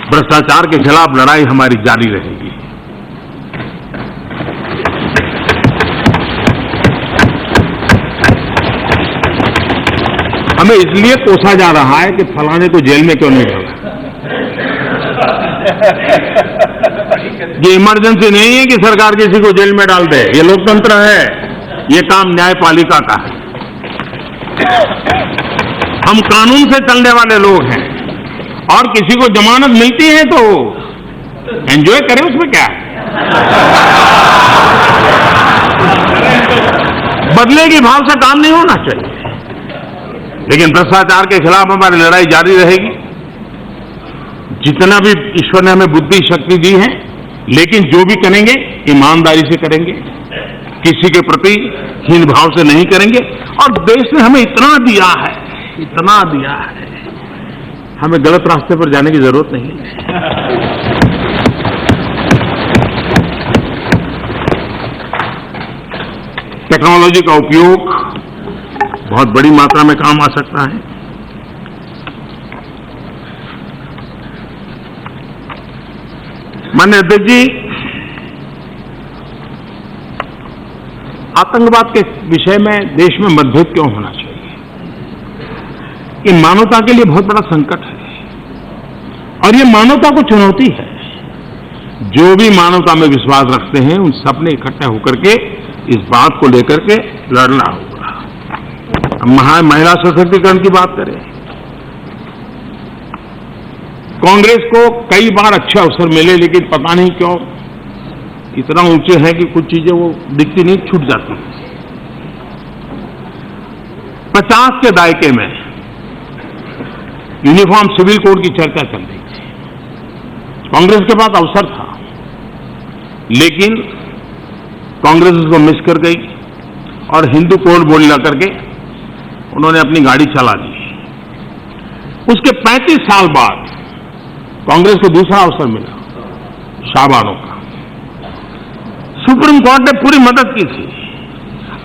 भ्रष्टाचार के खिलाफ लड़ाई हमारी जारी रहेगी। हमें इसलिए कोसा जा रहा है कि फलाने को जेल में क्यों नहीं डाला। ये इमरजेंसी नहीं है कि सरकार किसी को जेल में डाल दे। ये लोकतंत्र है, ये काम न्यायपालिका का है। हम कानून से चलने वाले लोग हैं और किसी को जमानत मिलती है तो एंजॉय करें, उसमें क्या है। बदले की भाव से काम नहीं होना चाहिए। लेकिन भ्रष्टाचार के खिलाफ हमारी लड़ाई जारी रहेगी। जितना भी ईश्वर ने हमें बुद्धि शक्ति दी है, लेकिन जो भी करेंगे ईमानदारी से करेंगे, किसी के प्रति हीन भाव से नहीं करेंगे। और देश ने हमें इतना दिया है, इतना दिया है, हमें गलत रास्ते पर जाने की जरूरत नहीं है। टेक्नोलॉजी का उपयोग बहुत बड़ी मात्रा में काम आ सकता है। माननीय अध्यक्ष जी, आतंकवाद के विषय में देश में मतभेद क्यों होना चाहिए? ये मानवता के लिए बहुत बड़ा संकट है और ये मानवता को चुनौती है। जो भी मानवता में विश्वास रखते हैं उन सब ने इकट्ठा होकर के इस बात को लेकर के लड़ना होगा। महिला सशक्तिकरण की बात करें, कांग्रेस को कई बार अच्छे अवसर मिले, लेकिन पता नहीं क्यों इतना ऊंचे हैं कि कुछ चीजें वो दिखती नहीं, छूट जाती। 50 के दायके में यूनिफॉर्म सिविल कोड की चर्चा चल रही थी। कांग्रेस के पास अवसर था, लेकिन कांग्रेस उसको मिस कर गई और हिंदू कोड बोल ला करके उन्होंने अपनी गाड़ी चला दी। उसके 35 साल बाद कांग्रेस को दूसरा अवसर मिला, शाहबानों का। सुप्रीम कोर्ट ने पूरी मदद की थी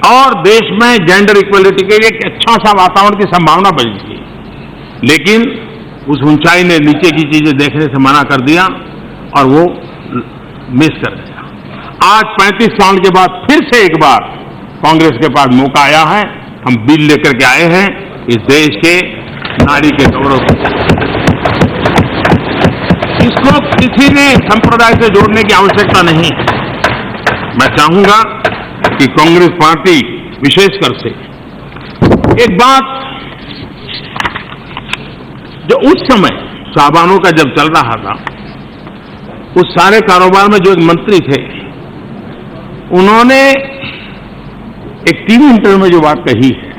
और देश में जेंडर इक्वलिटी के लिए एक अच्छा सा वातावरण की संभावना बनी थी, लेकिन उस ऊंचाई ने नीचे की चीजें देखने से मना कर दिया और वो मिस कर गया। आज 35 साल के बाद फिर से एक बार कांग्रेस के पास मौका आया है। हम बिल लेकर के आए हैं इस देश के नारी के गौरव को। इसको किसी ने संप्रदाय से जोड़ने की आवश्यकता नहीं है। मैं चाहूंगा कि कांग्रेस पार्टी विशेषकर से एक बात, जो उस समय शाहबानों का जब चल रहा था, उस सारे कारोबार में जो एक मंत्री थे, उन्होंने एक टीवी इंटरव्यू में जो बात कही है,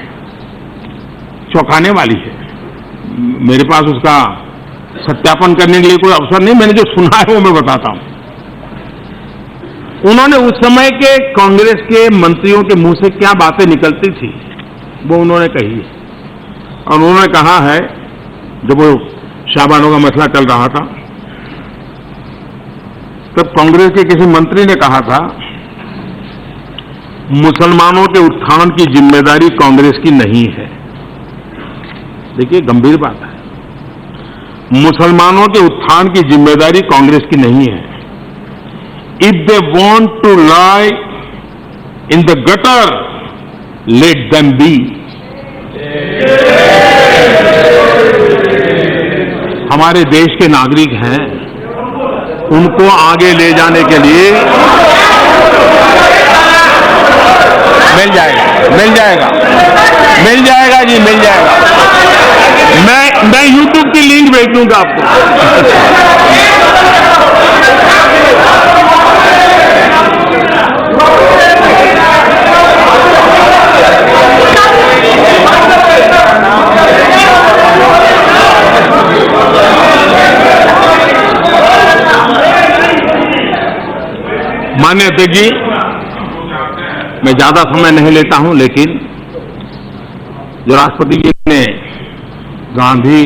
चौंकाने वाली है। मेरे पास उसका सत्यापन करने के लिए कोई अवसर नहीं, मैंने जो सुना है वो मैं बताता हूं। उन्होंने उस समय के कांग्रेस के मंत्रियों के मुंह से क्या बातें निकलती थी वो उन्होंने कही है। और उन्होंने कहा है, जब वो शाहबानों का मसला चल रहा था, तब कांग्रेस के किसी मंत्री ने कहा था, मुसलमानों के उत्थान की जिम्मेदारी कांग्रेस की नहीं है। देखिए, गंभीर बात है। मुसलमानों के उत्थान की जिम्मेदारी कांग्रेस की नहीं है। If they want to lie in the gutter, let them be. हमारे देश के नागरिक हैं, उनको आगे ले जाने के लिए मिल जाएगा, मिल जाएगा, मिल जाएगा जी, मिल जाएगा। मैं YouTube की लिंक भेज दूंगा आपको। माननीय अध्यक्ष जी, मैं ज्यादा समय नहीं लेता हूं, लेकिन जो राष्ट्रपति जी ने गांधी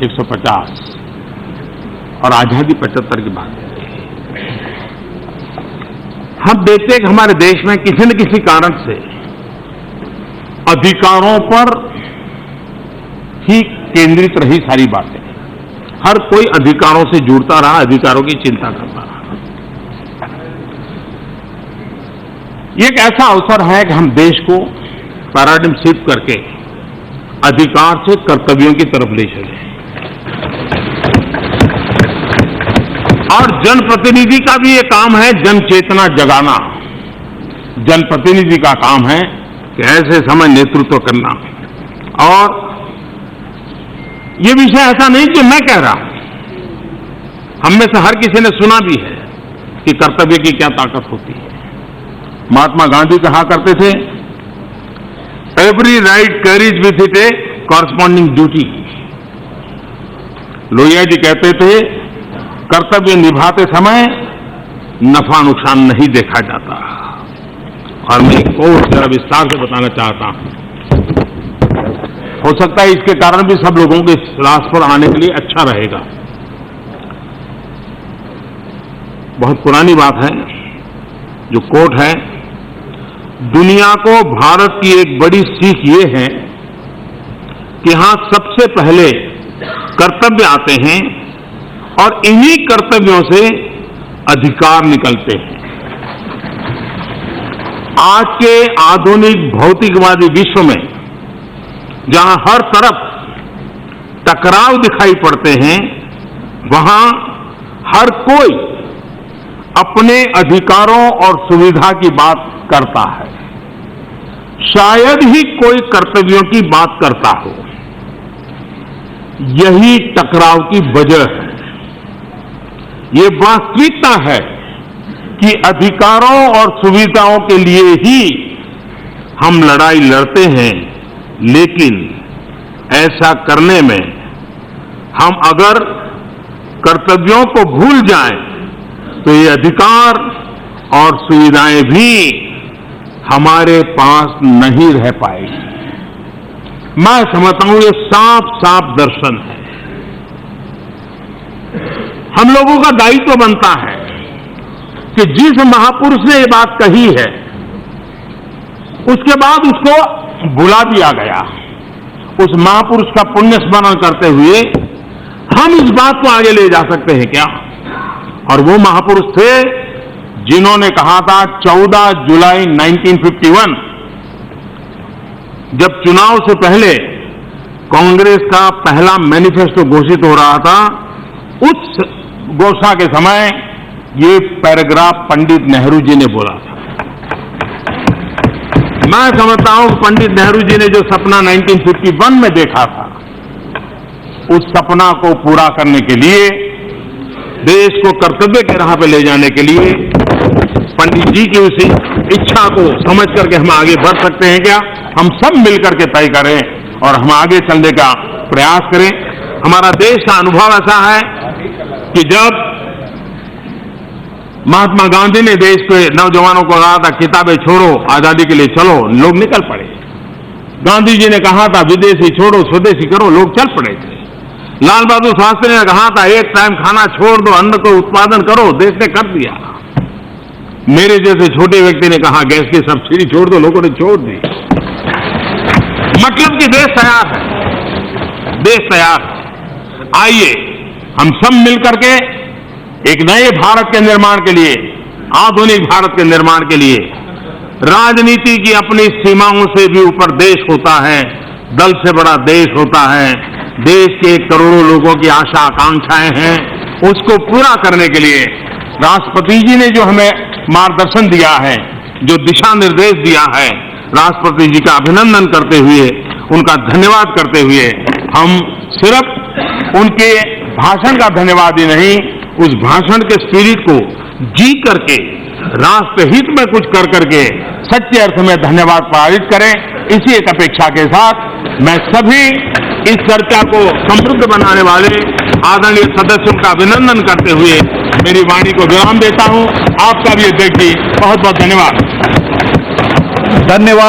150 और आजादी 75 की बात की, हम देखते हैं कि हमारे देश में किसी न किसी कारण से अधिकारों पर ही केंद्रित रही सारी बातें। हर कोई अधिकारों से जुड़ता रहा, अधिकारों की चिंता करता रहा। ये एक ऐसा अवसर है कि हम देश को पैराडिम शिफ्ट करके अधिकार से कर्तव्यों की तरफ ले चले। और जनप्रतिनिधि का भी ये काम है जन चेतना जगाना। जनप्रतिनिधि का काम है कि ऐसे समय नेतृत्व करना। और ये विषय ऐसा नहीं कि मैं कह रहा हूं, हम में से हर किसी ने सुना भी है कि कर्तव्य की क्या ताकत होती है। महात्मा गांधी कहा करते थे, every right carries with it a corresponding duty. Lohia ji कहते थे, कर्तव्य निभाते समय नफा नुकसान नहीं देखा जाता। और मैं एक और जरा विस्तार से बताना चाहता हूं, हो सकता है इसके कारण भी सब लोगों के इस रास्ते पर आने के लिए अच्छा रहेगा। बहुत पुरानी बात है, जो कोट है, दुनिया को भारत की एक बड़ी सीख ये है कि यहां सबसे पहले कर्तव्य आते हैं और इन्हीं कर्तव्यों से अधिकार निकलते हैं। आज के आधुनिक भौतिकवादी विश्व में जहां हर तरफ टकराव दिखाई पड़ते हैं, वहां हर कोई अपने अधिकारों और सुविधा की बात करता है। शायद ही कोई कर्तव्यों की बात करता हो। यही टकराव की वजह है। ये वास्तविकता है कि अधिकारों और सुविधाओं के लिए ही हम लड़ाई लड़ते हैं, लेकिन ऐसा करने में हम अगर कर्तव्यों को भूल जाएं, तो ये अधिकार और सुविधाएं भी हमारे पास नहीं रह पाएगी। मैं समझता हूं ये साफ साफ दर्शन है। हम लोगों का दायित्व बनता है कि जिस महापुरुष ने ये बात कही है, उसके बाद उसको बुला दिया गया। उस महापुरुष का पुण्य स्मरण करते हुए हम इस बात को आगे ले जा सकते हैं क्या? और वो महापुरुष थे जिन्होंने कहा था 14 जुलाई 1951, जब चुनाव से पहले कांग्रेस का पहला मैनिफेस्टो घोषित हो रहा था, उस घोषणा के समय ये पैराग्राफ पंडित नेहरू जी ने बोला था। मैं समझता हूं कि पंडित नेहरू जी ने जो सपना 1951 में देखा था, उस सपना को पूरा करने के लिए, देश को कर्तव्य की राह पर ले जाने के लिए, पंडित जी की उसी इच्छा को समझ करके हम आगे बढ़ सकते हैं क्या? हम सब मिलकर के तय करें और हम आगे चलने का प्रयास करें। हमारा देश का अनुभव ऐसा है कि जब महात्मा गांधी ने देश के नौजवानों को कहा था किताबें छोड़ो, आजादी के लिए चलो, लोग निकल पड़े। गांधी जी ने कहा था विदेशी छोड़ो, स्वदेशी करो, लोग चल पड़े थे। लाल बहादुर शास्त्री ने कहा था एक टाइम खाना छोड़ दो, अन्न को उत्पादन करो, देश ने कर दिया। मेरे जैसे छोटे व्यक्ति ने कहा गैस की सब्सिडी छोड़ दो, लोगों ने छोड़ दी। मतलब कि देश तैयार है, देश तैयार है। आइए हम सब मिलकर के एक नए भारत के निर्माण के लिए, आधुनिक भारत के निर्माण के लिए, राजनीति की अपनी सीमाओं से भी ऊपर देश होता है, दल से बड़ा देश होता है, देश के करोड़ों लोगों की आशा आकांक्षाएं हैं, उसको पूरा करने के लिए राष्ट्रपति जी ने जो हमें मार्गदर्शन दिया है, जो दिशा निर्देश दिया है, राष्ट्रपति जी का अभिनंदन करते हुए, उनका धन्यवाद करते हुए, हम सिर्फ उनके भाषण का धन्यवाद ही नहीं, उस भाषण के स्पिरिट को जी करके, राष्ट्रहित में कुछ कर करके सच्चे अर्थ में धन्यवाद पारित करें। इसी एक अपेक्षा के साथ मैं सभी इस चर्चा को समृद्ध बनाने वाले आदरणीय सदस्यों का अभिनंदन करते हुए मेरी वाणी को विराम देता हूं। आपका भी अध्यक्ष जी बहुत बहुत धन्यवाद।